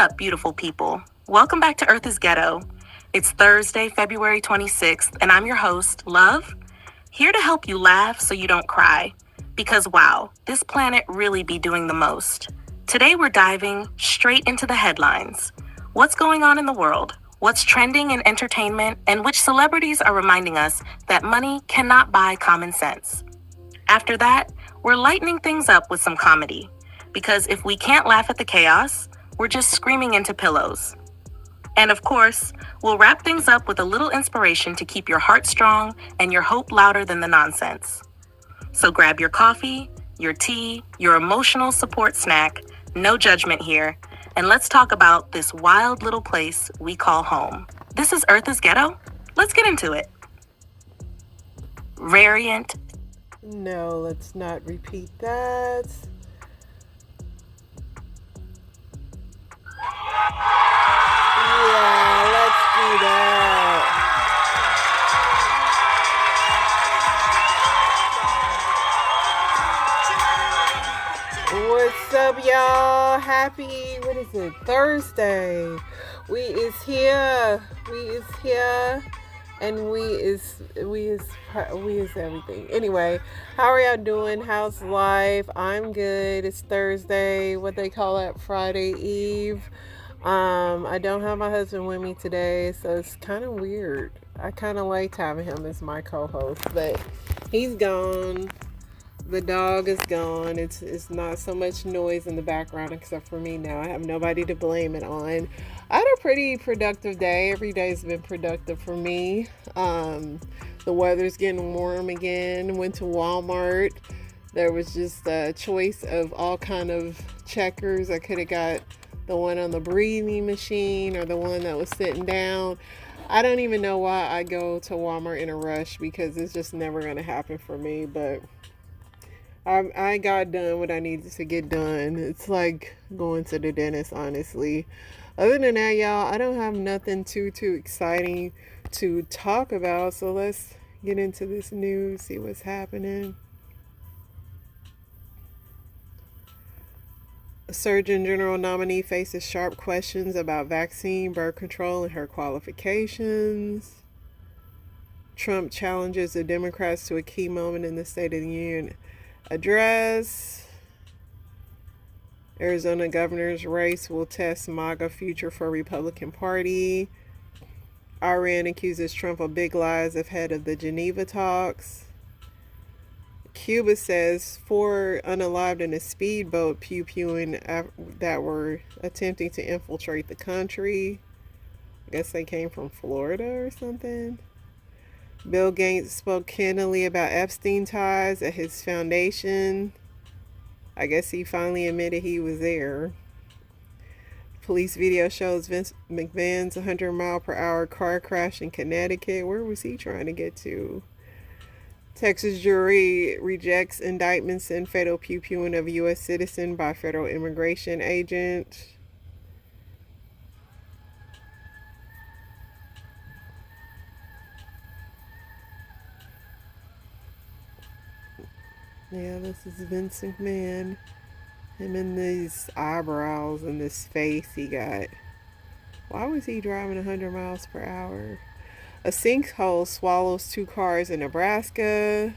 up, beautiful people? Welcome back to Earth is Ghetto. It's Thursday, February 26th, and I'm your host, Love, here to help you laugh so you don't cry. Because wow, this planet really be doing the most. Today we're diving straight into the headlines. What's going on in the world? What's trending in entertainment? And which celebrities are reminding us that money cannot buy common sense? After that, we're lightening things up with some comedy. Because if we can't laugh at the chaos, we're just screaming into pillows. And of course, we'll wrap things up with a little inspiration to keep your heart strong and your hope louder than the nonsense. So grab your coffee, your tea, your emotional support snack, no judgment here, and let's talk about this wild little place we call home. This is Earth is Ghetto. Let's get into it. Variant. No, let's not repeat that. Yeah, let's do that. What's up, y'all? Happy, Thursday. We is here. And we is everything. Anyway, how are y'all doing? How's life? I'm good. It's Thursday. What they call it, Friday Eve. I don't have my husband with me today, so it's kind of weird. I kind of liked having him as my co-host, but he's gone. The dog is gone. It's not so much noise in the background except for me now. I have nobody to blame it on. I had a pretty productive day. Every day's been productive for me. The weather's getting warm again. Went to Walmart. There was just a choice of all kind of checkers. I could have got the one on the breathing machine or the one that was sitting down. I don't even know why I go to Walmart in a rush because it's just never going to happen for me, but I got done what I needed to get done. It's like going to the dentist, honestly. Other than that, y'all, I don't have nothing too exciting to talk about. So let's get into this news, see what's happening. A Surgeon General nominee faces sharp questions about vaccine, birth control, and her qualifications. Trump challenges the Democrats to a key moment in the State of the Union address. Arizona governor's race will test MAGA future for Republican Party. Iran accuses Trump of big lies ahead of the Geneva talks. Cuba says 4 unalived in a speedboat pew-pewing that were attempting to infiltrate the country. I guess they came from Florida or something. Bill Gates spoke candidly about Epstein ties at his foundation. I guess he finally admitted he was there. Police video shows Vince McMahon's 100-mile-per-hour car crash in Connecticut. Where was he trying to get to? Texas jury rejects indictments in fatal pew-pewing of U.S. citizen by federal immigration agent. Yeah, this is Vince McMahon. Him and these eyebrows and this face he got. Why was he driving 100 miles per hour? A sinkhole swallows 2 cars in Nebraska.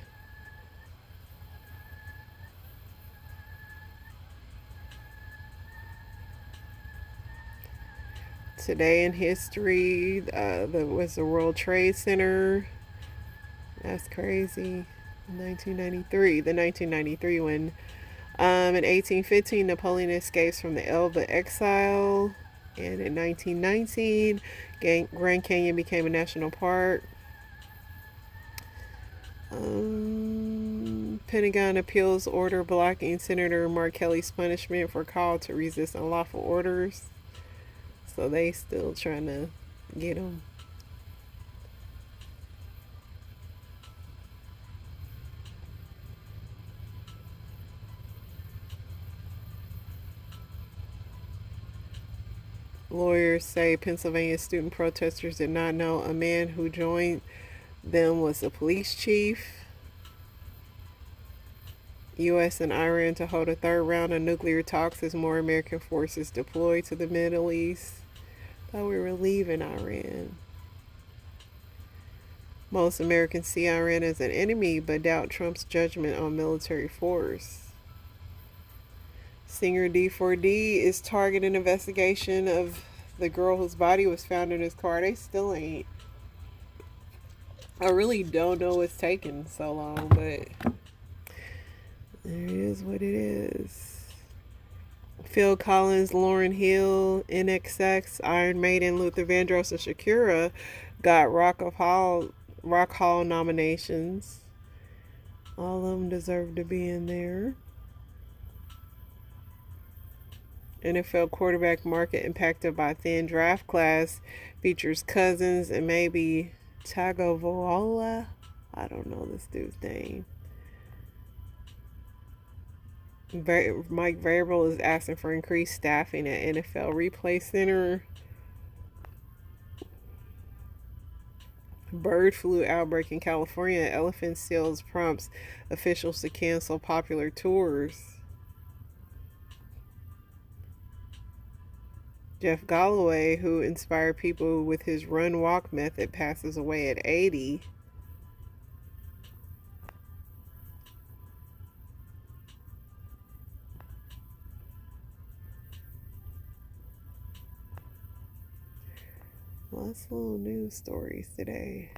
Today in history, was the World Trade Center. That's crazy. 1993 when in 1815 Napoleon escapes from the Elba exile, and in 1919 Grand Canyon became a national park. Pentagon appeals order blocking Senator Mark Kelly's punishment for call to resist unlawful orders, so they still trying to get him. Lawyers say Pennsylvania student protesters did not know a man who joined them was a police chief. U.S. and Iran to hold a third round of nuclear talks as more American forces deploy to the Middle East. Thought we were leaving Iran. Most Americans see Iran as an enemy but doubt Trump's judgment on military force. Singer D4D is targeting investigation of the girl whose body was found in his car. They still ain't. I really don't know what's taking so long, but it is what it is. Phil Collins, Lauryn Hill, NXX, Iron Maiden, Luther Vandross, and Shakira got Rock Hall nominations. All of them deserve to be in there. NFL quarterback market impacted by thin draft class features Cousins and maybe Tagovailoa. I don't know this dude's name. Mike Vrabel is asking for increased staffing at NFL Replay Center. Bird flu outbreak in California. Elephant seals prompts officials to cancel popular tours. Jeff Galloway, who inspired people with his run-walk method, passes away at 80. Lots of little news stories today.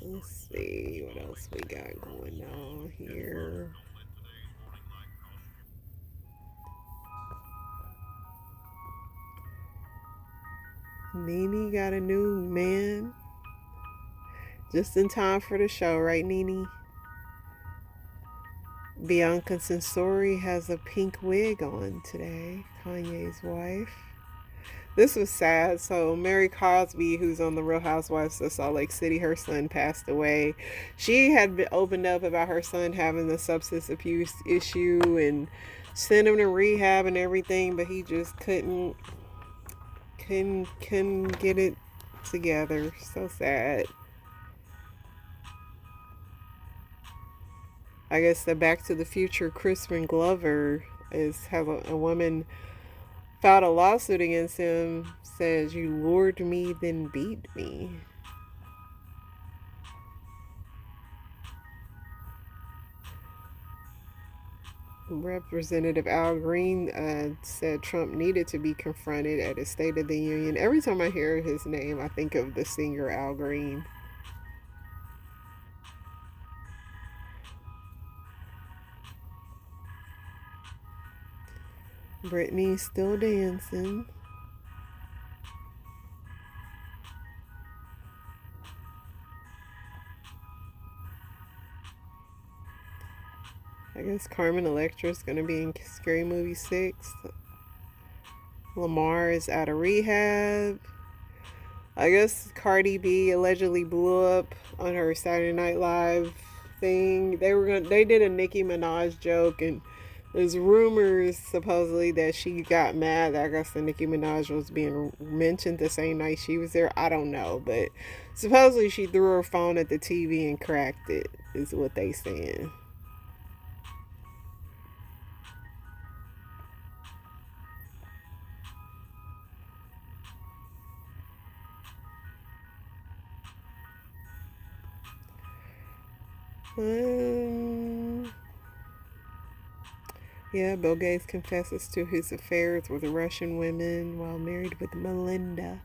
Let's see what else we got going on here. Nene got a new man. Just in time for the show, right, Nene? Bianca Censori has a pink wig on today, Kanye's wife. This was sad. So Mary Cosby, who's on the Real Housewives of Salt Lake City, her son passed away. She had been opened up about her son having a substance abuse issue and sent him to rehab and everything, but he just couldn't get it together. So sad. I guess the Back to the Future Crispin Glover have a woman filed a lawsuit against him. Says, "You lured me, then beat me." Representative Al Green said Trump needed to be confronted at his State of the Union. Every time I hear his name, I think of the singer Al Green. Britney's still dancing. I guess Carmen Electra's going to be in Scary Movie 6. Lamar is out of rehab. I guess Cardi B allegedly blew up on her Saturday Night Live thing. They did a Nicki Minaj joke, and there's rumors supposedly that she got mad. I guess the Nicki Minaj was being mentioned the same night she was there. I don't know, but supposedly she threw her phone at the TV and cracked it, is what they saying. Yeah, Bill Gates confesses to his affairs with Russian women while married with Melinda.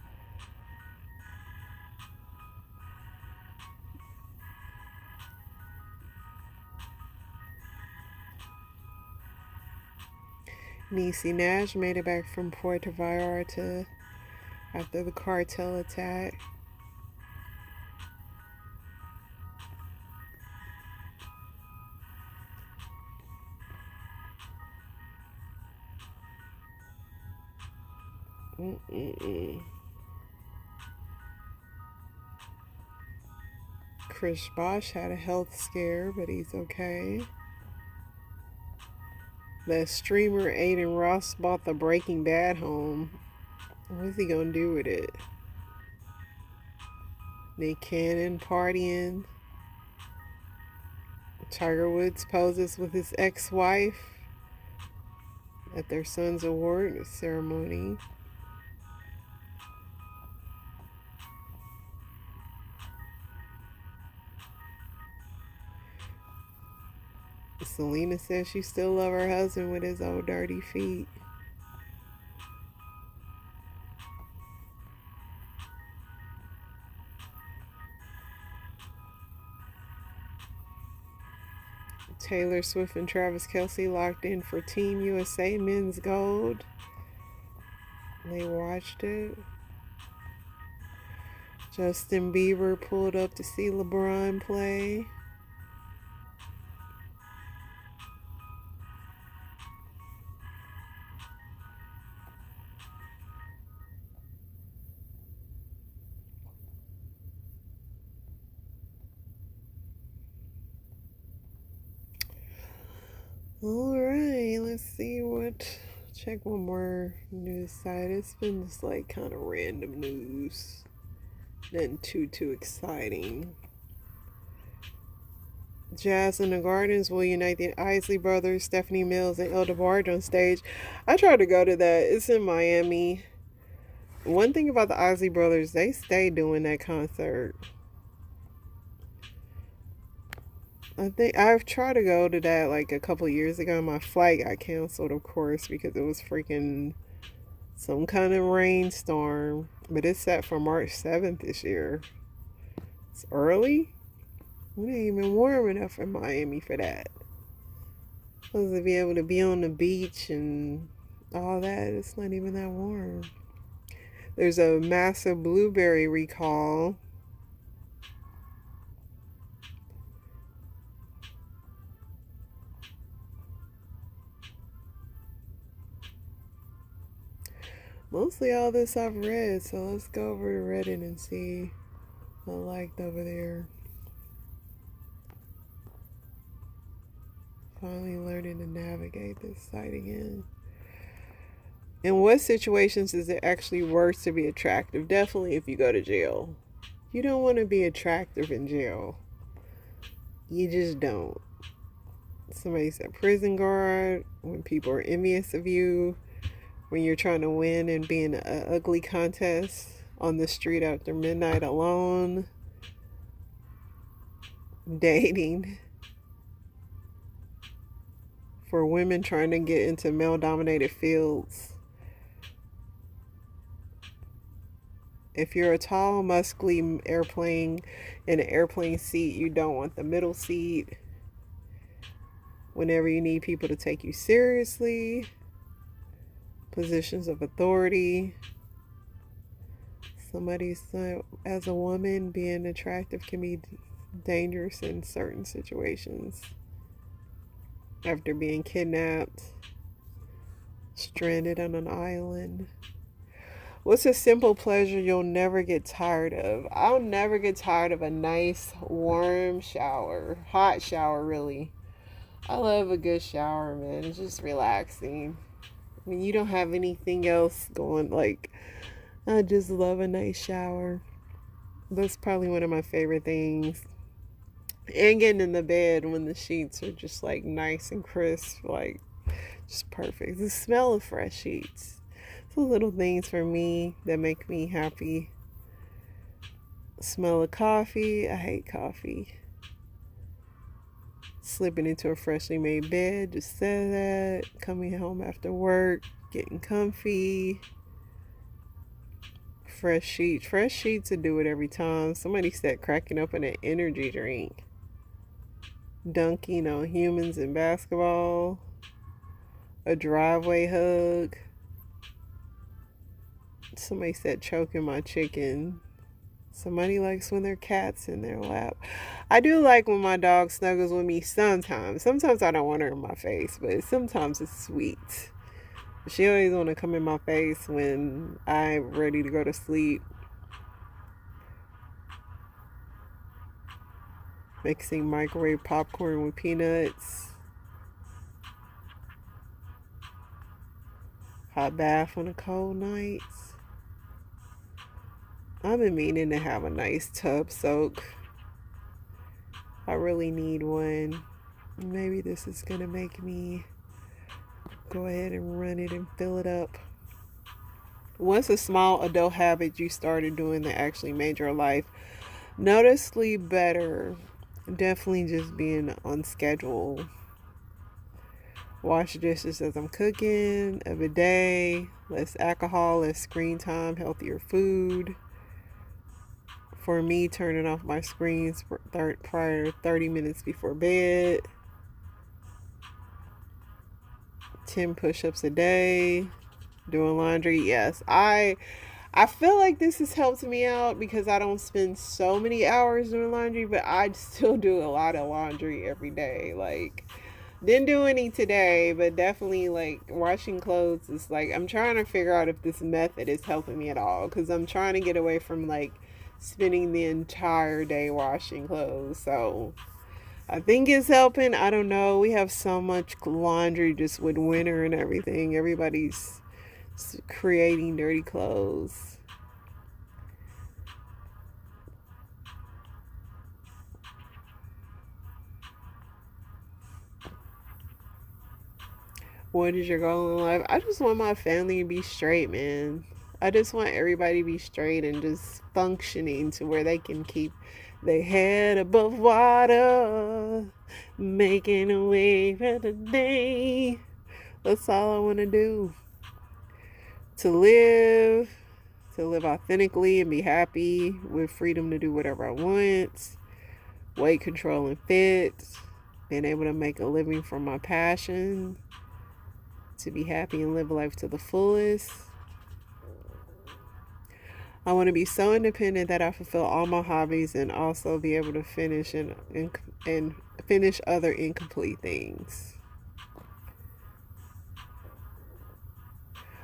Niecy Nash made it back from Puerto Vallarta after the cartel attack. Chris Bosh had a health scare, but he's okay. The streamer Aiden Ross bought the Breaking Bad home. What's he gonna do with it? Nick Cannon partying. Tiger Woods poses with his ex-wife at their son's award ceremony. Selena says she still love her husband with his old dirty feet. Taylor Swift and Travis Kelce locked in for Team USA Men's Gold. They watched it. Justin Bieber pulled up to see LeBron play. Alright, let's see what. Check one more news site. It's been just like kind of random news. Nothing too exciting. Jazz in the Gardens will unite the Isley Brothers, Stephanie Mills, and El DeBarge on stage. I tried to go to that. It's in Miami. One thing about the Isley Brothers, they stay doing that concert. I think I've tried to go to that like a couple years ago. My flight got canceled, of course, because it was freaking some kind of rainstorm. But it's set for March 7th this year. It's early. It ain't even warm enough in Miami for that. Supposed to be able to be on the beach and all that. It's not even that warm. There's a massive blueberry recall. Mostly all this I've read, so let's go over to Reddit and see what I liked over there. Finally learning to navigate this site again. In what situations is it actually worse to be attractive? Definitely if you go to jail. You don't want to be attractive in jail. You just don't. Somebody said prison guard, when people are envious of you, when you're trying to win and be in an ugly contest on the street after midnight alone, dating, for women trying to get into male-dominated fields. If you're a tall, muscly airplane in an airplane seat, you don't want the middle seat. Whenever you need people to take you seriously, positions of authority. Somebody's, as a woman, being attractive can be dangerous in certain situations. After being kidnapped, stranded on an island. What's a simple pleasure you'll never get tired of? I'll never get tired of a nice warm shower. Hot shower, really. I love a good shower, man. It's just relaxing. When you don't have anything else going, like, I just love a nice shower. That's probably one of my favorite things. And getting in the bed when the sheets are just like nice and crisp, like just perfect. The smell of fresh sheets. So little things for me that make me happy. Smell of coffee. I hate coffee. Slipping into a freshly made bed, just said that. Coming home after work, getting comfy. Fresh sheets. Fresh sheets to do it every time. Somebody said cracking up in an energy drink. Dunking on humans in basketball. A driveway hug. Somebody said choking my chicken. Somebody likes when their cat's in their lap. I do like when my dog snuggles with me sometimes. Sometimes I don't want her in my face, but sometimes it's sweet. She always want to come in my face when I'm ready to go to sleep. Mixing microwave popcorn with peanuts. Hot bath on a cold night. I've been meaning to have a nice tub soak. I really need one. Maybe this is going to make me go ahead and run it and fill it up. What's a small adult habit you started doing that actually made your life noticeably better? Definitely just being on schedule. Wash dishes as I'm cooking, a bidet, less alcohol, less screen time, healthier food. For me, turning off my screens prior to 30 minutes before bed. 10 push-ups a day. Doing laundry, yes. I feel like this has helped me out because I don't spend so many hours doing laundry, but I still do a lot of laundry every day. Like, didn't do any today, but definitely like washing clothes is like, I'm trying to figure out if this method is helping me at all because I'm trying to get away from like spending the entire day washing clothes. So I think it's helping. I don't know. We have so much laundry just with winter and everything. Everybody's creating dirty clothes. What is your goal in life? I just want my family to be straight, man. I just want everybody to be straight and just functioning to where they can keep their head above water, making a way for the day. That's all I want to do. To live authentically and be happy with freedom to do whatever I want, weight control and fit, being able to make a living from my passion, to be happy and live life to the fullest. I want to be so independent that I fulfill all my hobbies and also be able to finish and finish other incomplete things.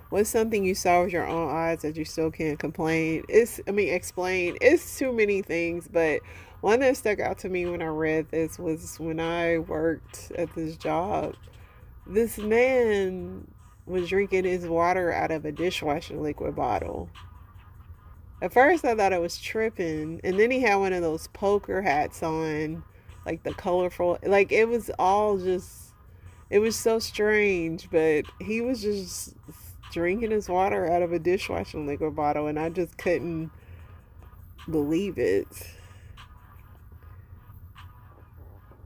What's something you saw with your own eyes that you still can't explain? It's too many things, but one that stuck out to me when I read this was when I worked at this job. This man was drinking his water out of a dishwashing liquid bottle. At first, I thought I was tripping, and then he had one of those poker hats on, like the colorful, like it was all just, it was so strange, but he was just drinking his water out of a dishwashing liquid bottle, and I just couldn't believe it.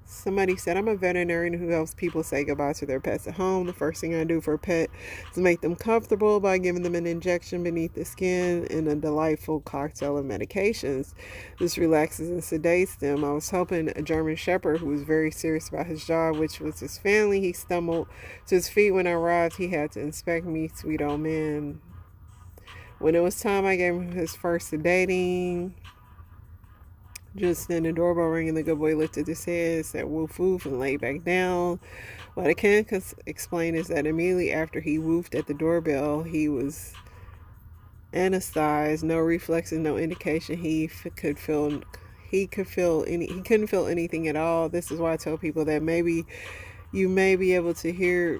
Somebody said, I'm a veterinarian who helps people say goodbye to their pets at home. The first thing I do for a pet is make them comfortable by giving them an injection beneath the skin and a delightful cocktail of medications. This relaxes and sedates them. I was helping a German Shepherd who was very serious about his job, which was his family. He stumbled to his feet when I arrived. He had to inspect me, sweet old man. When it was time, I gave him his first sedating. Just then the doorbell rang and the good boy lifted his head, said woof woof, and laid back down. What I can't explain is that immediately after he woofed at the doorbell, he was anesthetized, no reflexes, no indication he couldn't feel anything at all. This is why I tell people that maybe you may be able to hear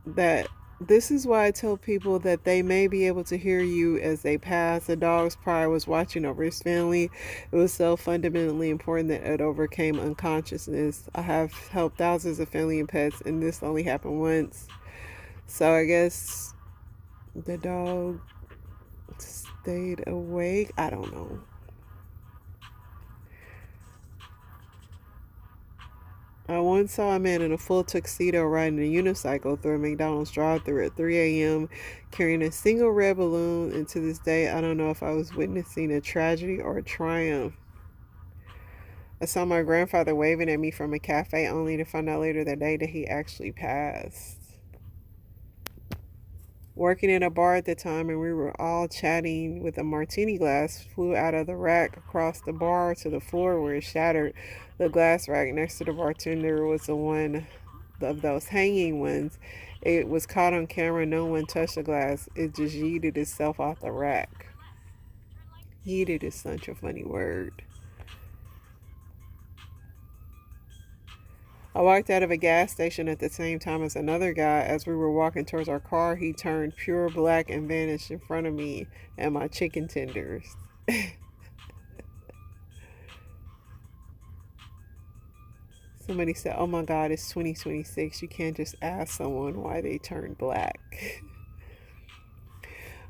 that. This is why I tell people that they may be able to hear you as they pass. The dog's pride was watching over his family. It was so fundamentally important that it overcame unconsciousness. I have helped thousands of family and pets, and this only happened once. So I guess the dog stayed awake. I don't know. I once saw a man in a full tuxedo riding a unicycle through a McDonald's drive-thru at 3 a.m. carrying a single red balloon, and to this day, I don't know if I was witnessing a tragedy or a triumph. I saw my grandfather waving at me from a cafe only to find out later that day that he actually passed. Working in a bar at the time, and we were all chatting with a martini glass flew out of the rack across the bar to the floor where it shattered. The glass rack next to the bartender was the one of those hanging ones. It was caught on camera. No one touched the glass. It just yeeted itself off the rack. Yeeted is such a funny word. I walked out of a gas station at the same time as another guy. As we were walking towards our car, he turned pure black and vanished in front of me and my chicken tenders. Somebody said, oh my God, it's 2026. You can't just ask someone why they turned black.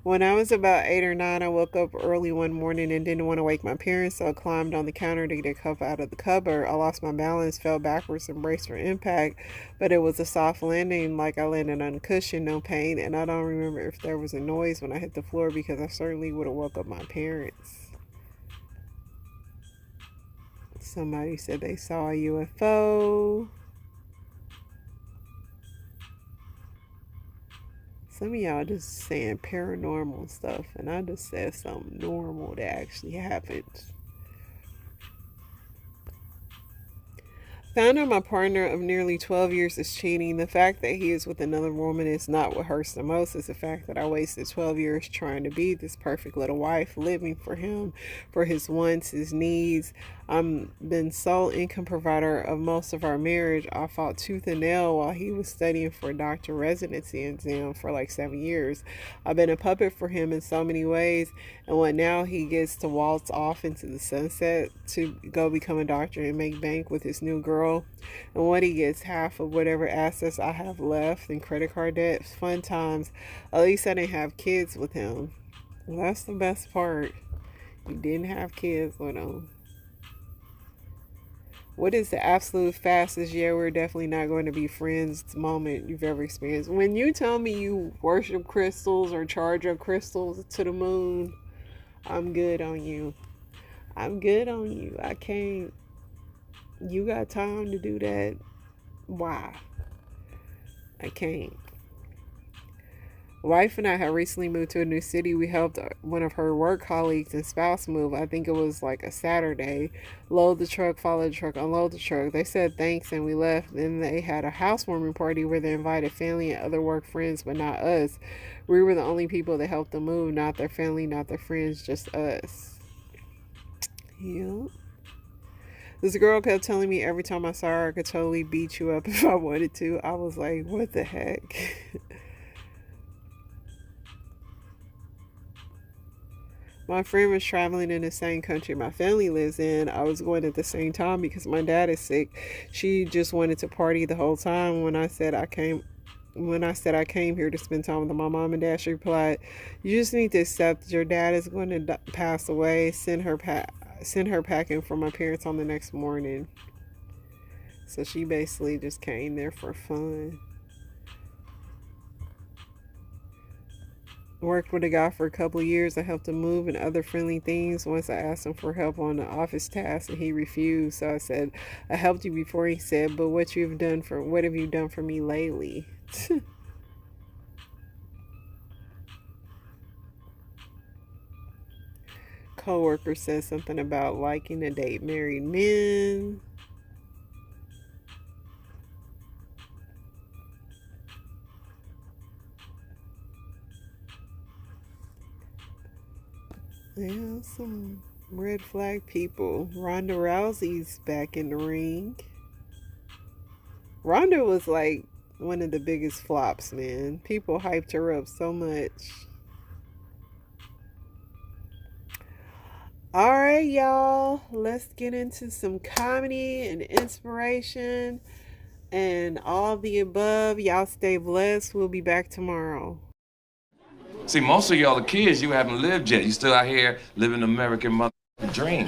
When I was about 8 or 9, I woke up early one morning and didn't want to wake my parents, so I climbed on the counter to get a cup out of the cupboard. I lost my balance, fell backwards, and braced for impact, but it was a soft landing, like I landed on a cushion, no pain, and I don't remember if there was a noise when I hit the floor because I certainly would have woke up my parents. Somebody said they saw a UFO. Some of y'all just saying paranormal stuff, and I just said something normal that actually happened. Found out my partner of nearly 12 years is cheating. The fact that he is with another woman is not what hurts the most. It's the fact that I wasted 12 years trying to be this perfect little wife, living for him, for his wants, his needs. I'm been sole income provider of most of our marriage. I fought tooth and nail while he was studying for a doctor residency exam for like 7 years. I've been a puppet for him in so many ways, and what now he gets to waltz off into the sunset to go become a doctor and make bank with his new girl, and what he gets half of whatever assets I have left and credit card debt. Fun times. At least I didn't have kids with him. Well, that's the best part. You didn't have kids with him. What is the absolute fastest, yeah, we're definitely not going to be friends moment you've ever experienced? When you tell me you worship crystals or charge up crystals to the moon, I'm good on you. I'm good on you. I can't. You got time to do that? Why? I can't. Wife and I have recently moved to a new city. We helped one of her work colleagues and spouse move. I think it was like a Saturday. Load the truck, follow the truck, unload the truck. They said thanks and we left. Then they had a housewarming party where they invited family and other work friends, but not us. We were the only people that helped them move, not their family, not their friends, just us. Yep. This girl kept telling me every time I saw her, I could totally beat you up if I wanted to. I was like, what the heck? My friend was traveling in the same country my family lives in. I was going at the same time because my dad is sick. She just wanted to party the whole time. When I said I came here to spend time with my mom and dad, she replied, "You just need to accept that your dad is going to pass away. Send her packing for my parents on the next morning." So she basically just came there for fun. Worked with a guy for a couple of years. I helped him move and other friendly things. Once I asked him for help on the office task and he refused. So I said, "I helped you before." He said, "But what have you done for me lately?" Coworker said something about liking to date married men. Yeah, some red flag people. Ronda Rousey's back in the ring. Ronda was like one of the biggest flops, man. People hyped her up so much. All right, y'all. Let's get into some comedy and inspiration and all of the above. Y'all stay blessed. We'll be back tomorrow. See, most of y'all are kids, you haven't lived yet. You still out here living the American motherfucking dream.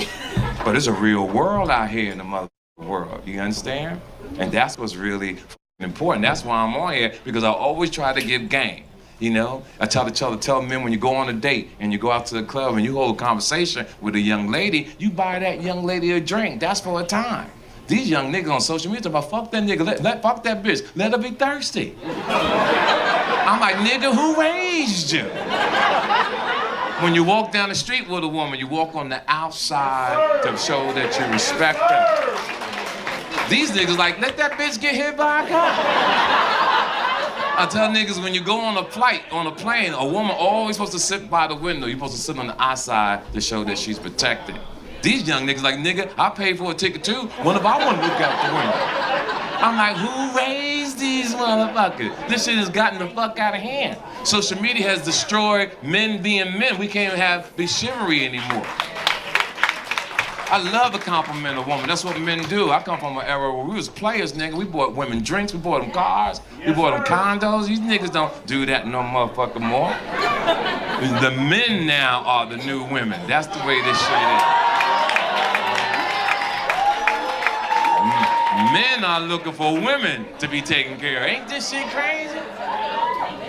But it's a real world out here in the motherfucking world. You understand? And that's what's really important. That's why I'm on here, because I always try to give game. You know, I tell men when you go on a date and you go out to the club and you hold a conversation with a young lady, you buy that young lady a drink. That's for a time. These young niggas on social media talk about, fuck that nigga, fuck that bitch, let her be thirsty. I'm like, nigga, who raised you? When you walk down the street with a woman, you walk on the outside to show that you respect her. These niggas like, let that bitch get hit by a car. I tell niggas, when you go on a flight, on a plane, a woman always supposed to sit by the window. You're supposed to sit on the outside to show that she's protected. These young niggas like, nigga, I paid for a ticket too. What if I want to look out the window? I'm like, who raised these motherfuckers? This shit has gotten the fuck out of hand. Social media has destroyed men being men. We can't even be chivalry anymore. I love to compliment a woman. That's what men do. I come from an era where we was players, nigga. We bought women drinks, we bought them cars, we bought them condos. These niggas don't do that no motherfucker more. The men now are the new women. That's the way this shit is. Men are looking for women to be taken care of. Ain't this shit crazy?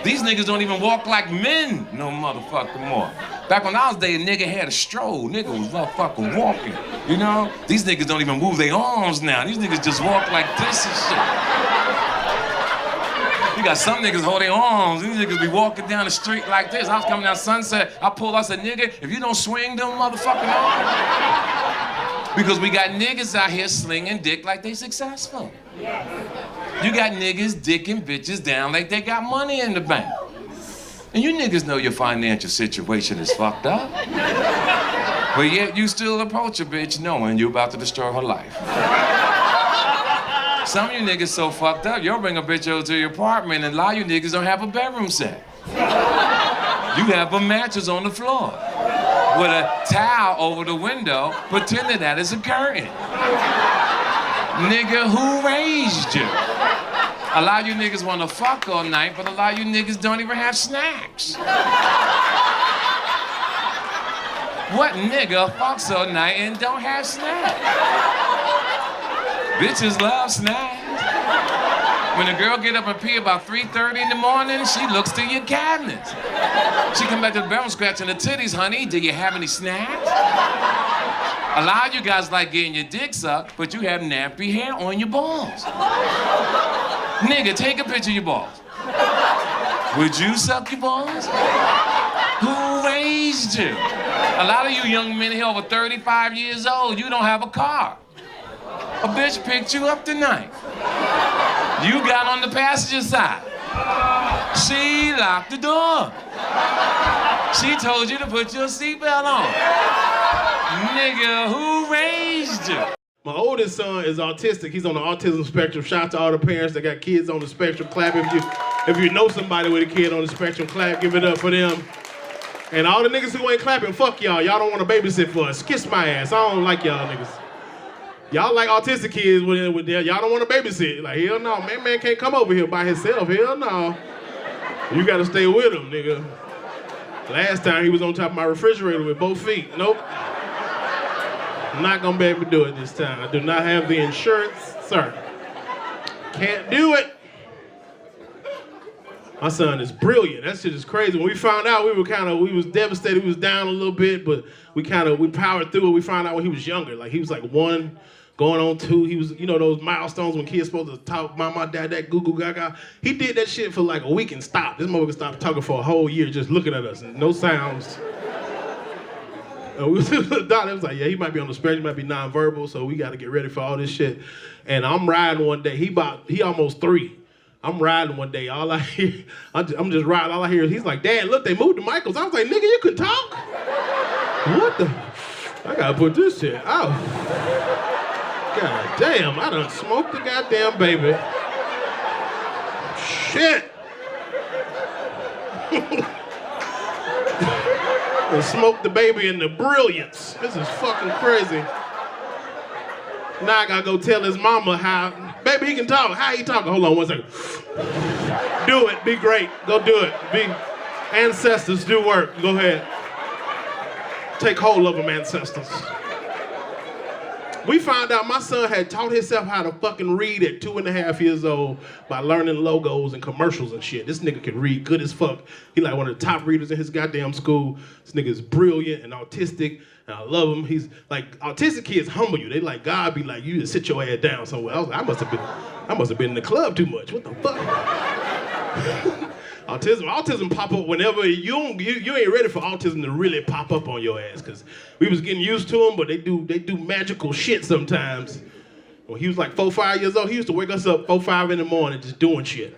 These niggas don't even walk like men no motherfucker more. Back when I was there, a nigga had a stroll. Nigga was motherfucking walking, you know? These niggas don't even move their arms now. These niggas just walk like this and shit. You got some niggas hold their arms. These niggas be walking down the street like this. I was coming down Sunset. I pulled, I said, nigga, if you don't swing them motherfucking arms. Because we got niggas out here slinging dick like they successful. You got niggas dicking bitches down like they got money in the bank. And you niggas know your financial situation is fucked up. But yet you still approach a bitch knowing you're about to destroy her life. Some of you niggas so fucked up, you'll bring a bitch over to your apartment and a lot of you niggas don't have a bedroom set. You have a mattress on the floor with a towel over the window, pretending that it's a curtain. Nigga, who raised you? A lot of you niggas wanna fuck all night, but a lot of you niggas don't even have snacks. What nigga fucks all night and don't have snacks? Bitches love snacks. When a girl get up and pee about 3:30 in the morning, she looks through your cabinets. She come back to the bedroom scratching her titties, honey, do you have any snacks? A lot of you guys like getting your dick sucked, but you have nappy hair on your balls. Nigga, take a picture of your balls. Would you suck your balls? Who raised you? A lot of you young men here over 35 years old, you don't have a car. A bitch picked you up tonight. You got on the passenger side. She locked the door. She told you to put your seatbelt on. Nigga, who raised you? My oldest son is autistic. He's on the autism spectrum. Shout out to all the parents that got kids on the spectrum. Clap if you know somebody with a kid on the spectrum. Clap, give it up for them. And all the niggas who ain't clapping, fuck y'all. Y'all don't want to babysit for us. Kiss my ass. I don't like y'all niggas. Y'all like autistic kids with y'all don't want to babysit. Like, hell no, man can't come over here by himself. Hell no. You gotta stay with him, nigga. Last time he was on top of my refrigerator with both feet. Nope. I'm not gonna be able to do it this time. I do not have the insurance, sir. Can't do it. My son is brilliant. That shit is crazy. When we found out, we was devastated. We was down a little bit, but we powered through it. We found out when he was younger. Like, he was like 1, going on 2. He was, you know, those milestones when kids supposed to talk, mama, dad, that, goo goo gaga. He did that shit for like a week and stopped. This motherfucker stopped talking for a whole year, just looking at us, and no sounds. And we was the doctor was like, yeah, he might be on the spectrum, he might be nonverbal, so we got to get ready for all this shit. And I'm riding one day. He almost 3. I'm riding one day. All I hear, I'm just riding. All I hear is he's like, Dad, look, they moved the Michaels. I was like, nigga, you can talk? What the? I gotta put this shit out. God damn, I done smoked the goddamn baby. Shit. And smoked the baby in the brilliance. This is fucking crazy. Now I gotta go tell his mama how, baby, he can talk. How he talking? Hold on 1 second. Do it, be great. Go do it. Be ancestors, do work. Go ahead. Take hold of them, ancestors. We found out my son had taught himself how to fucking read at 2.5 years old by learning logos and commercials and shit. This nigga can read good as fuck. He like one of the top readers in his goddamn school. This nigga is brilliant and autistic, and I love him. He's like, autistic kids humble you. They like, God be like, you just sit your ass down somewhere. I was like, I must have been in the club too much. What the fuck? Autism pop up whenever you ain't ready for autism to really pop up on your ass, because we was getting used to them, but they do magical shit sometimes. When he was like 4, 5 years old, he used to wake us up 4, 5 in the morning just doing shit.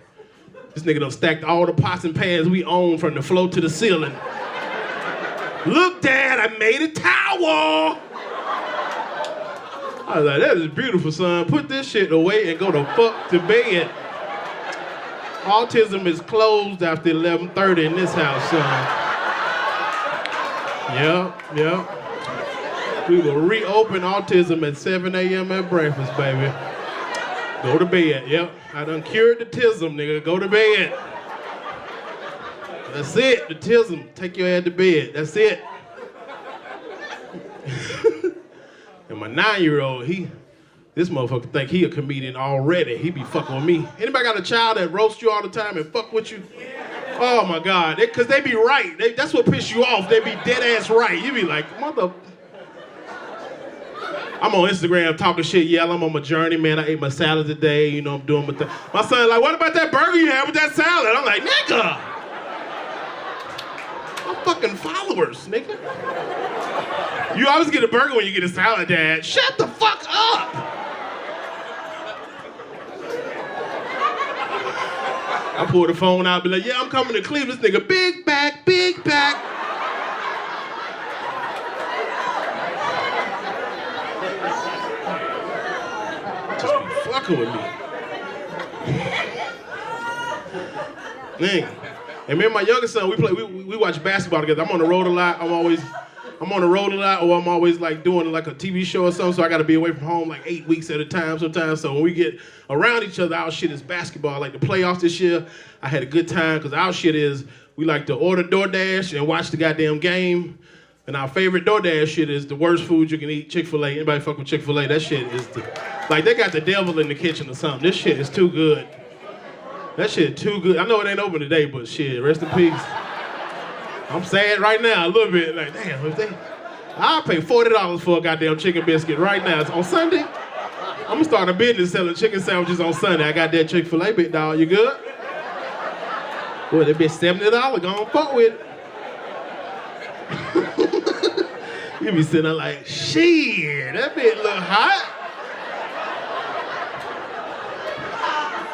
This nigga done stacked all the pots and pans we own from the floor to the ceiling. Look, Dad, I made a tower. I was like, that is beautiful, son. Put this shit away and go the fuck to bed. Autism is closed after 11:30 in this house, son. Yep. We will reopen autism at 7 a.m. at breakfast, baby. Go to bed. Yep. I done cured the tism, nigga. Go to bed. That's it. The tism. Take your head to bed. That's it. And my 9-year-old, this motherfucker think he a comedian already. He be fucking with me. Anybody got a child that roasts you all the time and fuck with you? Oh my God. Cause they be right. That's what piss you off. They be dead ass right. You be like, mother. I'm on Instagram talking shit, I'm on my journey, man. I ate my salad today, you know, I'm doing my thing. My son like, what about that burger you had with that salad? I'm like, nigga. I'm fucking followers, nigga. You always get a burger when you get a salad, Dad. Shut the fuck up. I pull the phone out, be like, I'm coming to Cleveland. This nigga, big back, big back. Fucking with me. Dang. And me and my youngest son, we watch basketball together. I'm on the road a lot. I'm on the road a lot, or I'm always like doing like a TV show or something, so I gotta be away from home like 8 weeks at a time sometimes. So when we get around each other, our shit is basketball. Like the playoffs this year, I had a good time, because our shit is, we like to order DoorDash and watch the goddamn game. And our favorite DoorDash shit is the worst food you can eat, Chick-fil-A. Anybody fuck with Chick-fil-A? That shit is like they got the devil in the kitchen or something. This shit is too good. That shit too good. I know it ain't open today, but shit, rest in peace. I'm sad right now a little bit. Like, damn, I'll pay $40 for a goddamn chicken biscuit right now. It's on Sunday. I'm gonna start a business selling chicken sandwiches on Sunday. I got that Chick-fil-A, big dog. You good? Boy, that bitch $70. Go on, fuck with it. You be sitting there like, shit, that bitch look hot.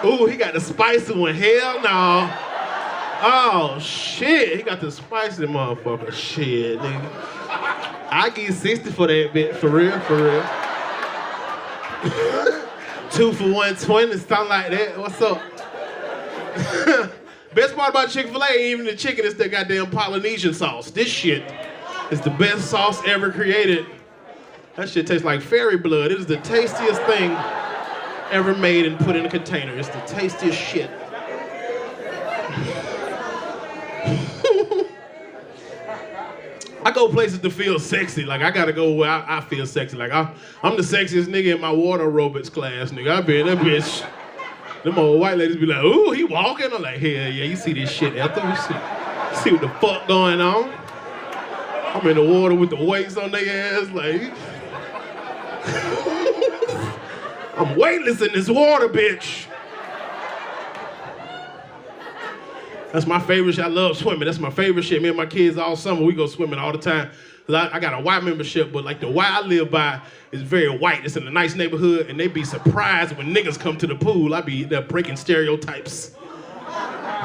Ooh, he got the spicy one. Hell no. Oh, shit. He got the spicy motherfucker. Shit, nigga. I give 60 for that bitch. For real, for real. 2 for 120, something like that. What's up? Best part about Chick-fil-A ain't even the chicken, it's that goddamn Polynesian sauce. This shit is the best sauce ever created. That shit tastes like fairy blood. It is the tastiest thing ever made and put in a container. It's the tastiest shit. I go places to feel sexy. Like, I gotta go where I feel sexy. Like, I'm the sexiest nigga in my water aerobics class, nigga. I be in that bitch. Them old white ladies be like, ooh, he walking? I'm like, hell yeah, you see this shit, Ethel? You see what the fuck going on? I'm in the water with the weights on their ass, like. I'm weightless in this water, bitch. That's my favorite shit. I love swimming. That's my favorite shit. Me and my kids all summer, we go swimming all the time. I got a Y membership, but like the Y I live by is very white. It's in a nice neighborhood, and they be surprised when niggas come to the pool. I be there breaking stereotypes.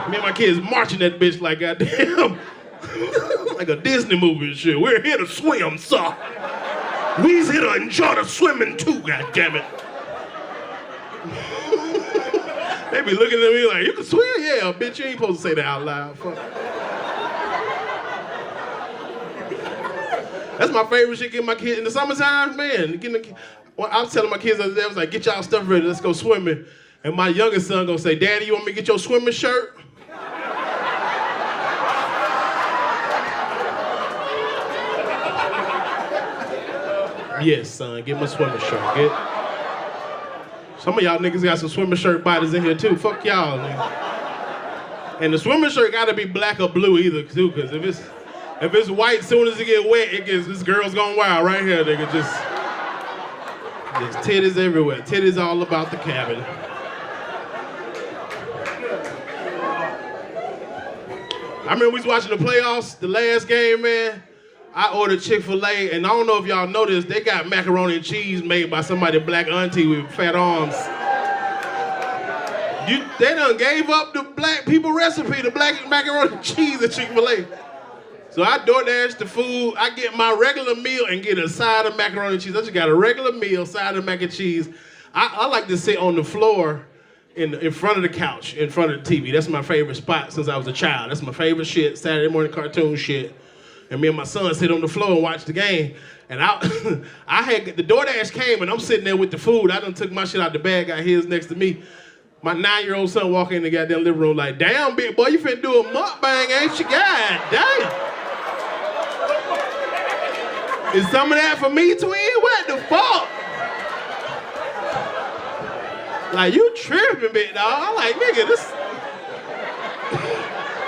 Me and my kids marching that bitch like goddamn, like a Disney movie and shit. We're here to swim, sir. We's here to enjoy the swimming too, goddammit. They be looking at me like, you can swim? Yeah, bitch, you ain't supposed to say that out loud. Fuck. That's my favorite shit, getting my kids in the summertime, man. I was telling my kids the other day, I was like, get y'all stuff ready, let's go swimming. And my youngest son gonna say, Daddy, you want me to get your swimming shirt? Yes, son, get my swimming shirt. Get. Some of y'all niggas got some swimming shirt bodies in here too. Fuck y'all, nigga. And the swimming shirt gotta be black or blue either too, cause if it's white, as soon as it get wet, this girl's gone wild right here, nigga. Just titties everywhere. Titties all about the cabin. I remember we was watching the playoffs, the last game, man. I ordered Chick-fil-A, and I don't know if y'all know this, they got macaroni and cheese made by somebody black auntie with fat arms. They done gave up the black people recipe, the black macaroni and cheese at Chick-fil-A. So I DoorDash the food, I get my regular meal and get a side of macaroni and cheese. I just got a regular meal, side of mac and cheese. I like to sit on the floor in front of the couch, in front of the TV. That's my favorite spot since I was a child. That's my favorite shit, Saturday morning cartoon shit. And me and my son sit on the floor and watch the game. And I had the DoorDash came and I'm sitting there with the food. I done took my shit out the bag, got his next to me. My 9-year-old son walk in the goddamn living room like, damn, big boy, you finna do a mukbang, ain't you? God damn. Is some of that for me, twin? What the fuck? Like, you tripping, big dog. I'm like, nigga, this...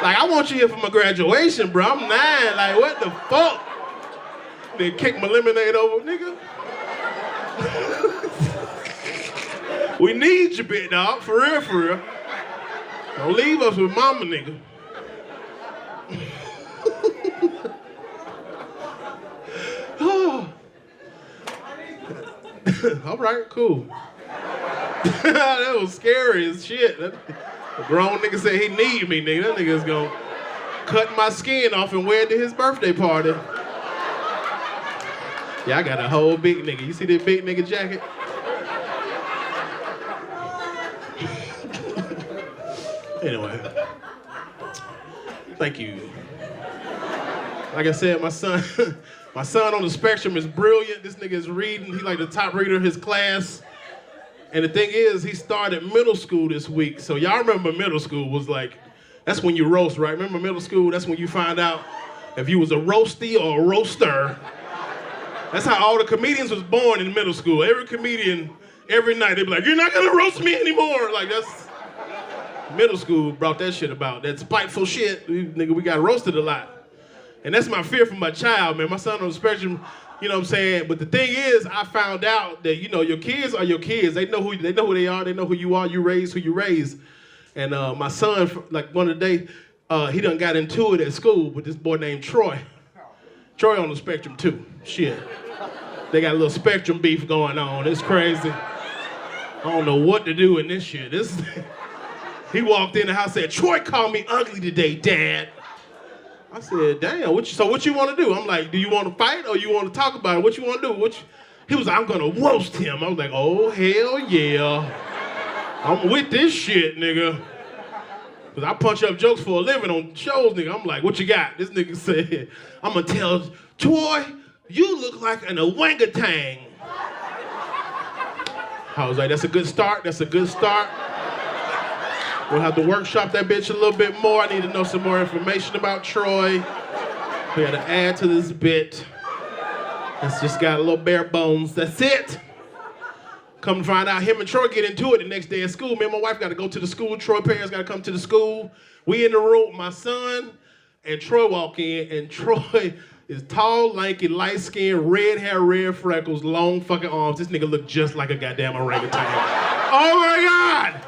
Like, I want you here for my graduation, bro. I'm 9. Like, what the fuck? They kick my lemonade over, nigga. We need you, big dog. For real, for real. Don't leave us with mama, nigga. All right, cool. That was scary as shit. A grown nigga said he need me, nigga. That nigga's gonna cut my skin off and wear it to his birthday party. Yeah, I got a whole big nigga. You see that big nigga jacket? Anyway. Thank you. Like I said, my son on the spectrum is brilliant. This nigga is reading. He's like the top reader of his class. And the thing is, he started middle school this week. So y'all remember middle school was like, that's when you roast, right? Remember middle school? That's when you find out if you was a roasty or a roaster. That's how all the comedians was born in middle school. Every comedian, every night, they'd be like, you're not gonna roast me anymore. Like, that's, middle school brought that shit about. That spiteful shit, nigga, we got roasted a lot. And that's my fear for my child, man. My son on the spectrum, you know what I'm saying? But the thing is, I found out that, you know, your kids are your kids. They know who they are. They know who you are. You raise who you raise. And my son, like one of the days, he done got into it at school with this boy named Troy. Troy on the spectrum too. Shit. They got a little spectrum beef going on. It's crazy. I don't know what to do in this shit. He walked in the house and said, Troy called me ugly today, Dad. I said, damn, what you want to do? I'm like, do you want to fight or you want to talk about it? What you want to do? He was like, I'm going to roast him. I was like, oh, hell yeah. I'm with this shit, nigga. Because I punch up jokes for a living on shows, nigga. I'm like, what you got? This nigga said, I'm going to tell Troy, you look like an orangutan. I was like, that's a good start. That's a good start. We'll have to workshop that bitch a little bit more. I need to know some more information about Troy. We got to add to this bit. It's just got a little bare bones. That's it. Come to find out, him and Troy get into it the next day at school. Me and my wife got to go to the school. Troy parents got to come to the school. We in the room, my son and Troy walk in, and Troy is tall, lanky, light-skinned, red hair, red freckles, long fucking arms. This nigga look just like a goddamn orangutan. Oh my God!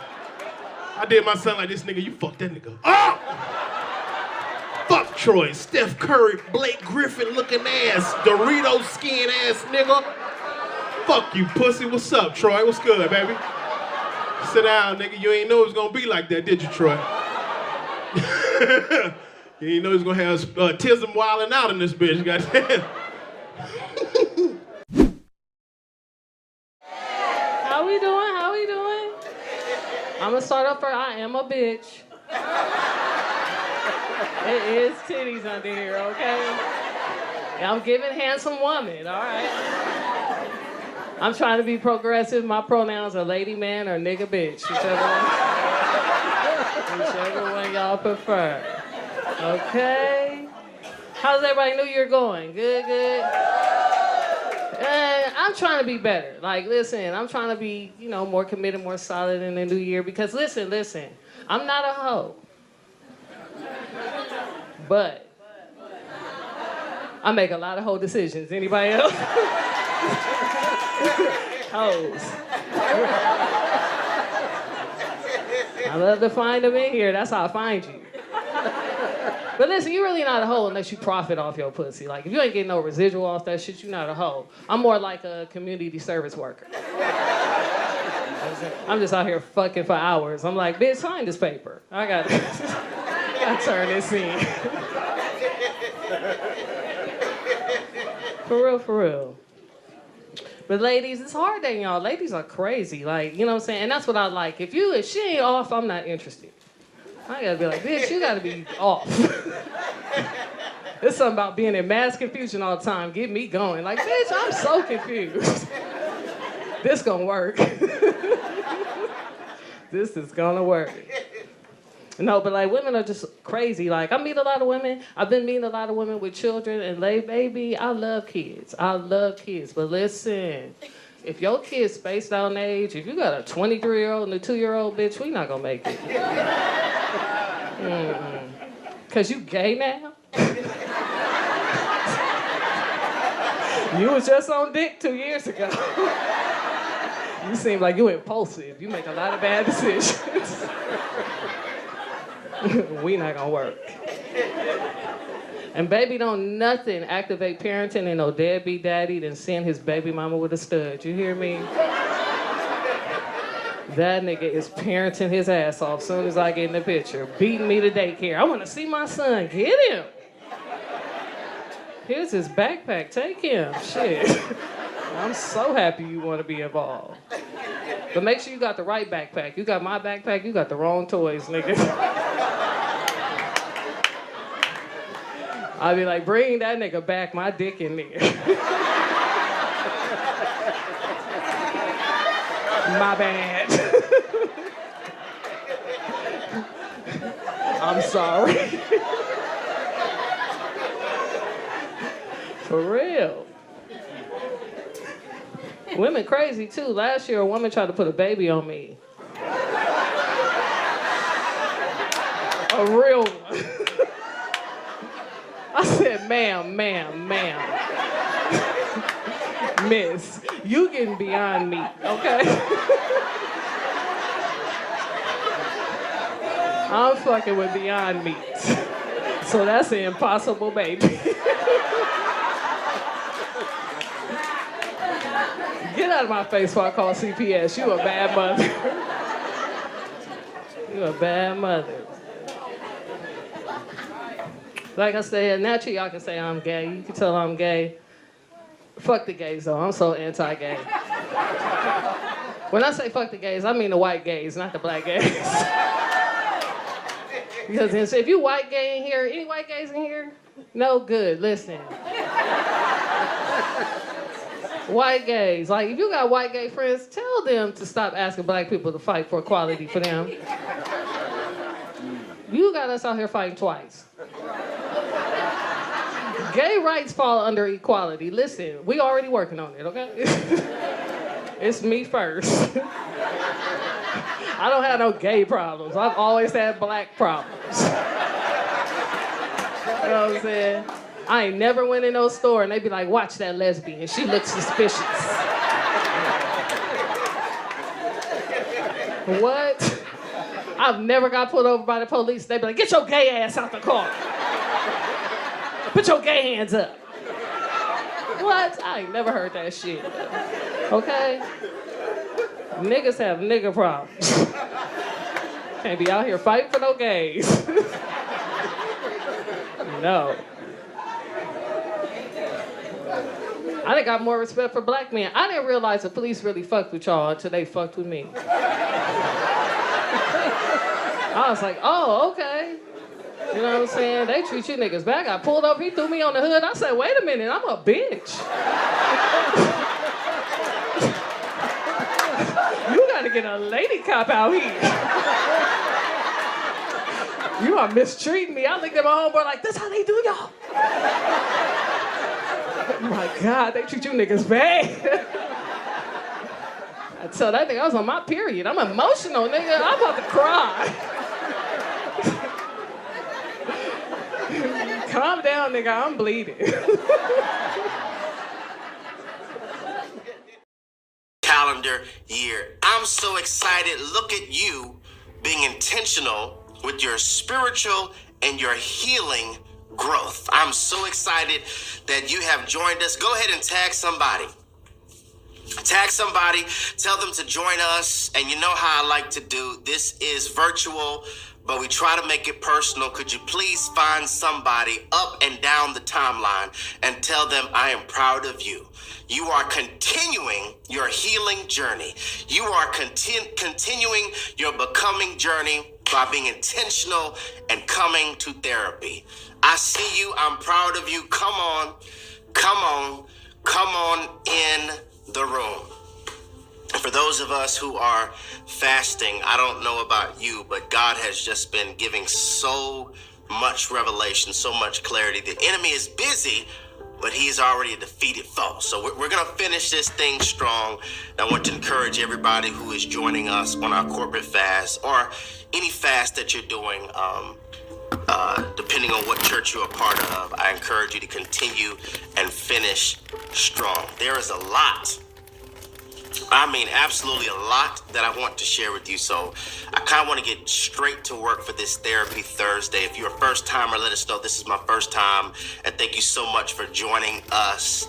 I did my son like this, nigga, you fuck that nigga up. Fuck Troy, Steph Curry, Blake Griffin looking ass, Dorito skin ass nigga. Fuck you, pussy. What's up, Troy? What's good, baby? Sit down, nigga. You ain't know it was gonna be like that, did you, Troy? You ain't know he was gonna have Tism wilding out in this bitch, goddamn. How we doing? How we doing? I'm gonna start off for I am a bitch. It is titties under here, okay? I'm giving handsome woman, all right? I'm trying to be progressive. My pronouns are lady, man, or nigga, bitch. Whichever one y'all prefer. Okay? How's everybody New Year going? Good, good? I'm trying to be better. Like, listen, I'm trying to be, you know, more committed, more solid in the new year. Because, listen, I'm not a hoe. But I make a lot of hoe decisions. Anybody else? Hoes. I love to find them in here. That's how I find you. But listen, you're really not a hoe unless you profit off your pussy. Like, if you ain't getting no residual off that shit, you're not a hoe. I'm more like a community service worker. I'm just out here fucking for hours. I'm like, bitch, sign this paper. I gotta turn this in. For real, for real. But ladies, it's hard dating y'all. Ladies are crazy. Like, you know what I'm saying? And that's what I like. If she ain't off, I'm not interested. I gotta be like, bitch, you gotta be off. It's something about being in mass confusion all the time. Get me going. Like, bitch, I'm so confused. This gonna work. This is gonna work. No, but like women are just crazy. Like I meet a lot of women. I've been meeting a lot of women with children and baby, I love kids. I love kids. But listen, if your kid's spaced out in age, if you got a 23-year-old and a 2-year-old, bitch, we not gonna make it. Cause you gay now? You was just on dick 2 years ago. You seem like you impulsive. You make a lot of bad decisions. We not gonna work. And baby don't nothing activate parenting and no deadbeat daddy than seeing his baby mama with a stud. You hear me? That nigga is parenting his ass off soon as I get in the picture. Beating me to daycare. I wanna see my son. Get him. Here's his backpack. Take him. Shit. I'm so happy you wanna be involved. But make sure you got the right backpack. You got my backpack, you got the wrong toys, nigga. I'll be like, bring that nigga back, my dick in there. My bad. I'm sorry. For real. Women crazy too. Last year, a woman tried to put a baby on me. A real one. I said, ma'am. Miss, you getting beyond me, okay? I'm fucking with Beyond Meat. So that's an impossible baby. Get out of my face before I call CPS. You a bad mother. You a bad mother. Like I said, naturally y'all can say I'm gay. You can tell I'm gay. Fuck the gays though, I'm so anti-gay. When I say fuck the gays, I mean the white gays, not the black gays. Because if you white gay in here, any white gays in here? No good, listen. White gays, like if you got white gay friends, tell them to stop asking black people to fight for equality for them. You got us out here fighting twice. Gay rights fall under equality. Listen, we already working on it, okay? It's me first. I don't have no gay problems. I've always had black problems. You know what I'm saying? I ain't never went in no store and they be like, watch that lesbian. She looks suspicious. What? I've never got pulled over by the police. They be like, get your gay ass out the car. Put your gay hands up. What? I ain't never heard that shit. Okay? Niggas have nigga problems. Can't be out here fighting for no gays. No. I done got more respect for black men. I didn't realize the police really fucked with y'all until they fucked with me. I was like, oh, okay. You know what I'm saying? They treat you niggas bad. I got pulled up, he threw me on the hood. I said, wait a minute, I'm a bitch. You gotta get a lady cop out here. You are mistreating me. I looked at my homeboy like, that's how they do y'all. Oh my God, they treat you niggas bad. I tell that nigga I was on my period. I'm emotional, nigga. I'm about to cry. Calm down, nigga. I'm bleeding. Calendar year. I'm so excited. Look at you being intentional with your spiritual and your healing growth. I'm so excited that you have joined us. Go ahead and tag somebody. Tag somebody, tell them to join us, and you know how I like to do. This is virtual, but we try to make it personal. Could you please find somebody up and down the timeline and tell them I am proud of you. You are continuing your healing journey. You are continuing your becoming journey by being intentional and coming to therapy. I see you. I'm proud of you. Come on, come on, come on in the room. And for those of us who are fasting, I don't know about you, but God has just been giving so much revelation, so much clarity. The enemy is busy, but he's already a defeated foe. So we're going to finish this thing strong. And I want to encourage everybody who is joining us on our corporate fast or any fast that you're doing, depending on what church you're a part of. I encourage you to continue and finish strong. There is a lot. I mean, absolutely a lot that I want to share with you. So I kind of want to get straight to work for this Therapy Thursday. If you're a first timer, let us know this is my first time. And thank you so much for joining us.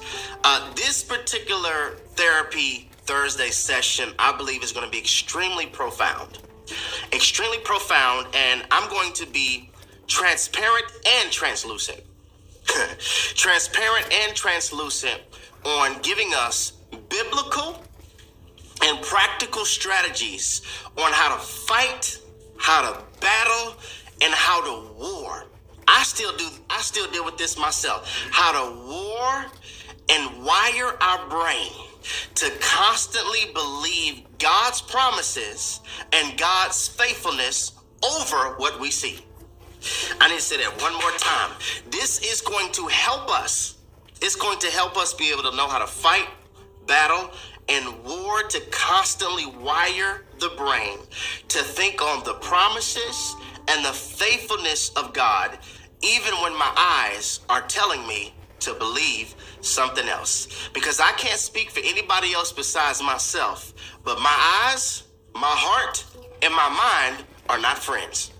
This particular Therapy Thursday session, I believe, is going to be extremely profound. Extremely profound. And I'm going to be transparent and translucent. Transparent and translucent on giving us biblical and practical strategies on how to fight, how to battle, and how to war. I still deal with this myself. How to war and wire our brain to constantly believe God's promises and God's faithfulness over what we see. I need to say that one more time. This is going to help us. It's going to help us be able to know how to fight, battle, and war, to constantly wire the brain to think on the promises and the faithfulness of God, even when my eyes are telling me to believe something else. Because I can't speak for anybody else besides myself, but my eyes, my heart, and my mind are not friends.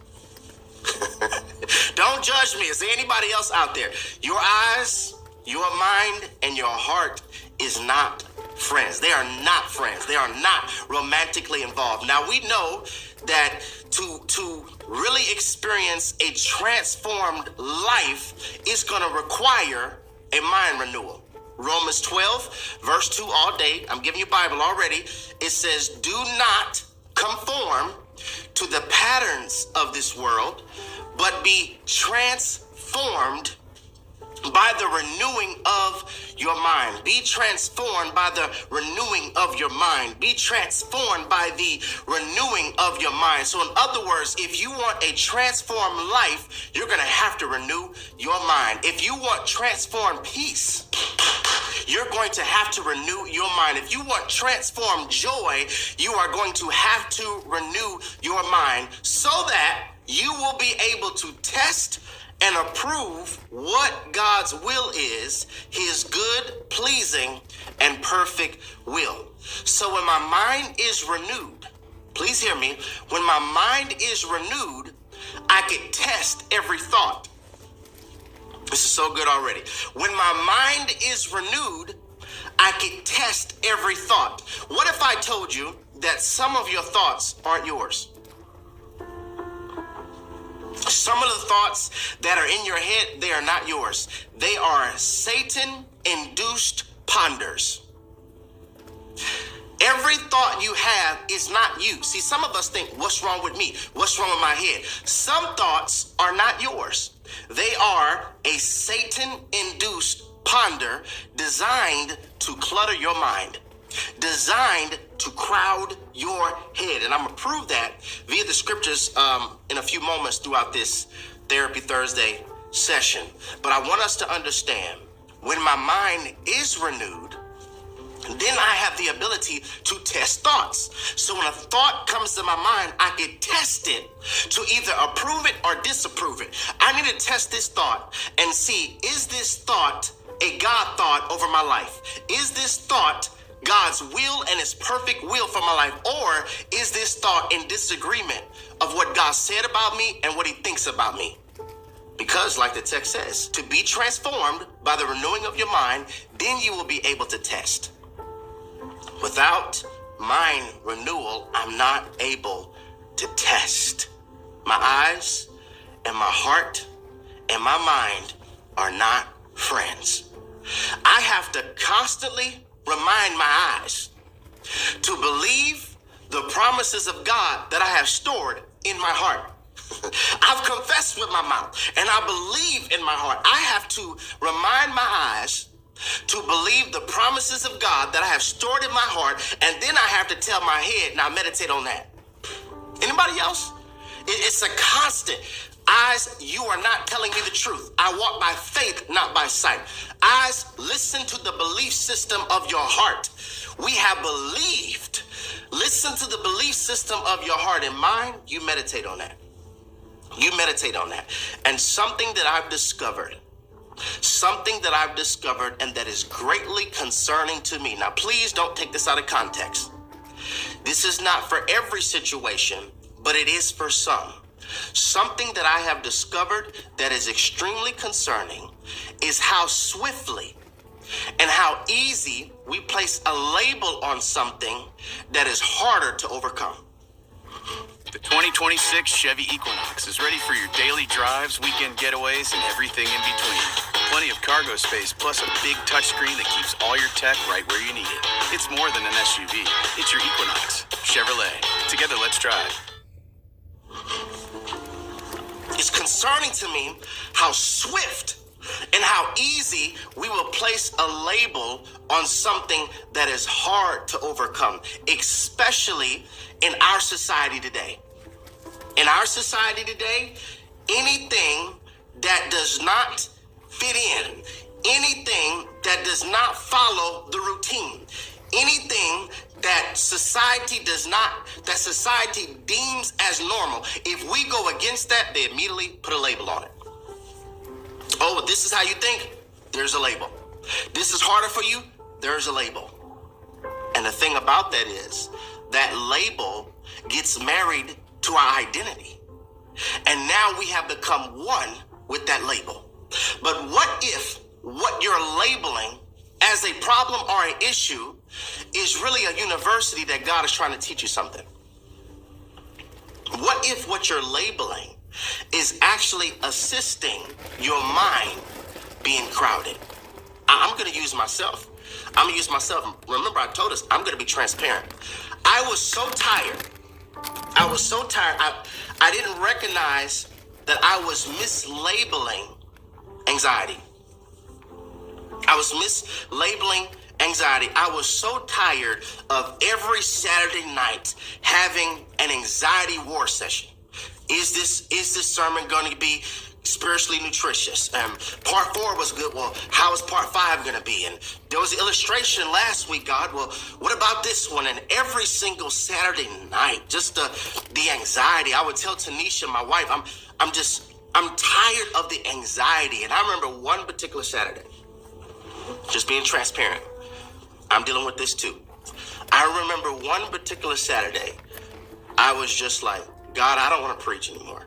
Don't judge me. Is there anybody else out there? Your eyes, your mind, and your heart is not friends. They are not friends. They are not romantically involved. Now, we know that to really experience a transformed life is going to require a mind renewal. Romans 12, verse 2 all day. I'm giving you Bible already. It says, do not conform to the patterns of this world, but be transformed by the renewing of your mind. Be transformed by the renewing of your mind. Be transformed by the renewing of your mind. So in other words, if you want a transformed life, you're going to have to renew your mind. If you want transformed peace, you're going to have to renew your mind. If you want transformed joy, you are going to have to renew your mind so that you will be able to test and approve what God's will is, his good, pleasing, and perfect will. So when my mind is renewed, please hear me, when my mind is renewed, I can test every thought. This is so good already. When my mind is renewed, I can test every thought. What if I told you that some of your thoughts aren't yours? Some of the thoughts that are in your head, they are not yours. They are Satan-induced ponders. Every thought you have is not you. See, some of us think, what's wrong with me? What's wrong with my head? Some thoughts are not yours. They are a Satan-induced ponder designed to clutter your mind, designed to crowd your head. And I'm going to prove that via the scriptures in a few moments throughout this Therapy Thursday session. But I want us to understand, when my mind is renewed, then I have the ability to test thoughts. So when a thought comes to my mind, I can test it to either approve it or disapprove it. I need to test this thought and see, is this thought a God thought over my life? Is this thought God's will and his perfect will for my life? Or is this thought in disagreement of what God said about me and what he thinks about me? Because like the text says, to be transformed by the renewing of your mind, then you will be able to test. Without mind renewal, I'm not able to test. My eyes and my heart and my mind are not friends. I have to constantly remind my eyes to believe the promises of God that I have stored in my heart. I've confess with my mouth and I believe in my heart, I have to remind my eyes to believe the promises of God that I have stored in my heart, and then I have to tell my head, now meditate on that. Anybody else? It's a constant. Eyes, you are not telling me the truth. I walk by faith, not by sight. Eyes, listen to the belief system of your heart. We have believed. Listen to the belief system of your heart and mind. You meditate on that. You meditate on that. And something that I've discovered and that is greatly concerning to me. Now, please don't take this out of context. This is not for every situation, but it is for some. Something that I have discovered that is extremely concerning is how swiftly and how easy we place a label on something that is harder to overcome. The 2026 Chevy Equinox is ready for your daily drives, weekend getaways, and everything in between. Plenty of cargo space, plus a big touchscreen that keeps all your tech right where you need it. It's more than an SUV. It's your Equinox. Chevrolet. Together, let's drive. It's concerning to me how swift and how easy we will place a label on something that is hard to overcome, especially in our society today. In our society today, anything that does not fit in, anything that does not follow the routine, anything that society deems as normal, if we go against that, they immediately put a label on it. Oh, this is how you think? There's a label. This is harder for you? There's a label. And the thing about that is that label gets married to our identity. And now we have become one with that label. But what if what you're labeling as a problem or an issue is really a university that God is trying to teach you something? What if what you're labeling is actually assisting your mind being crowded? I'm going to use myself. Remember, I told us I'm going to be transparent. I was so tired. I didn't recognize that I was mislabeling anxiety. I was so tired of every Saturday night having an anxiety war session. Is this sermon going to be spiritually nutritious? Part 4 was good. Well, how is part 5 going to be? And there was an illustration last week, God. Well, what about this one? And every single Saturday night, just the anxiety. I would tell Tanisha, my wife, I'm tired of the anxiety. And I remember one particular Saturday, just being transparent, I'm dealing with this too. I remember one particular Saturday, I was just like, God, I don't want to preach anymore.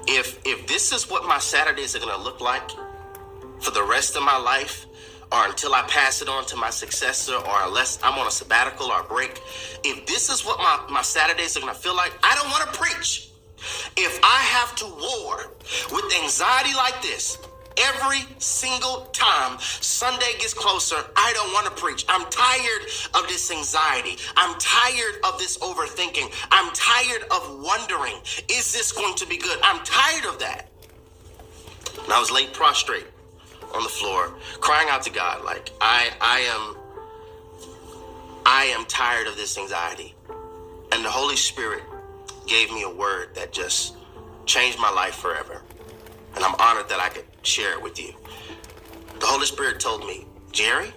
If this is what my Saturdays are going to look like for the rest of my life, or until I pass it on to my successor, or unless I'm on a sabbatical or a break, if this is what my Saturdays are going to feel like, I don't want to preach. If I have to war with anxiety like this, every single time Sunday gets closer, I don't want to preach. I'm tired of this anxiety. I'm tired of this overthinking. I'm tired of wondering, is this going to be good? I'm tired of that. And I was laid prostrate on the floor, crying out to God, like, I am tired of this anxiety. And the Holy Spirit gave me a word that just changed my life forever. And I'm honored that I could share it with you. The Holy Spirit told me, Jerry,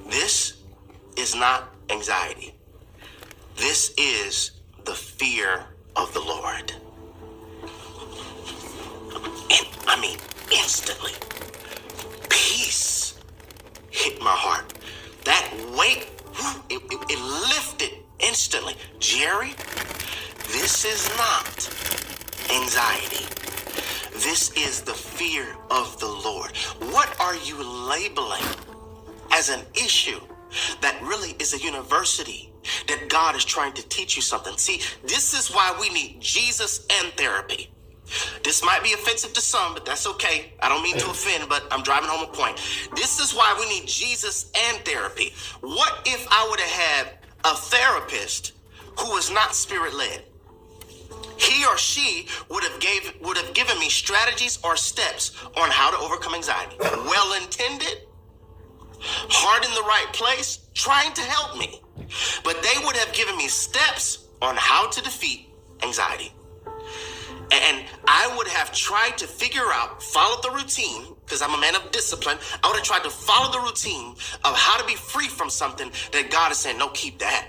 this is not anxiety. This is the fear of the Lord. And I mean, instantly, peace hit my heart. That weight, it lifted instantly. Jerry, this is not anxiety. This is the fear of the Lord. What are you labeling as an issue that really is a university that God is trying to teach you something? See, this is why we need Jesus and therapy. This might be offensive to some, but that's okay. I don't mean to offend, but I'm driving home a point. This is why we need Jesus and therapy. What if I would have had a therapist who was not spirit-led? He or she would have given me strategies or steps on how to overcome anxiety. Well-intended, heart in the right place, trying to help me. But they would have given me steps on how to defeat anxiety. And I would have tried to figure out, follow the routine, because I'm a man of discipline. I would have tried to follow the routine of how to be free from something that God is saying, no, keep that.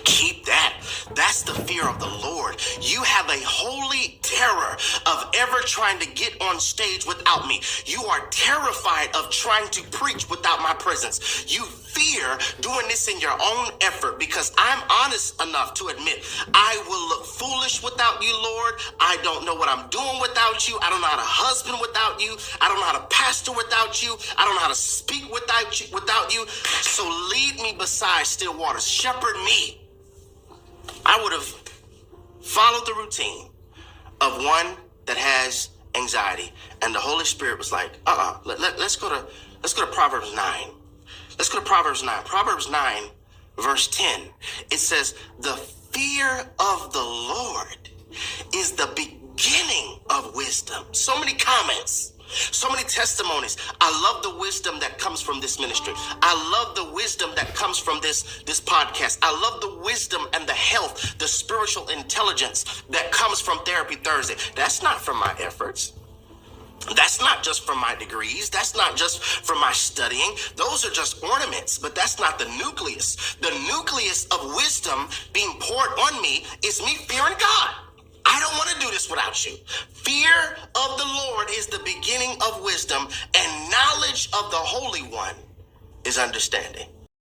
Keep that. That's the fear of the Lord. You have a holy terror of ever trying to get on stage without me. You are terrified of trying to preach without my presence. You fear doing this in your own effort, because I'm honest enough to admit I will look foolish without you, Lord. I don't know what I'm doing without you. I don't know how to husband without you. I don't know how to pastor without you. I don't know how to speak without you. So lead me beside still waters. Shepherd me. I would have followed the routine of one that has anxiety, and the Holy Spirit was like, let's go to Proverbs 9. Let's go to Proverbs 9. Proverbs 9, verse 10. It says, the fear of the Lord is the beginning of wisdom. So many comments. So many testimonies. I love the wisdom that comes from this ministry. I love the wisdom that comes from this podcast. I love the wisdom and the health, the spiritual intelligence that comes from Therapy Thursday. That's not from my efforts. That's not just from my degrees. That's not just from my studying. Those are just ornaments, but that's not the nucleus. The nucleus of wisdom being poured on me is me fearing God. I don't want to do this without you. Fear of the Lord is the beginning of wisdom, and knowledge of the Holy One is understanding.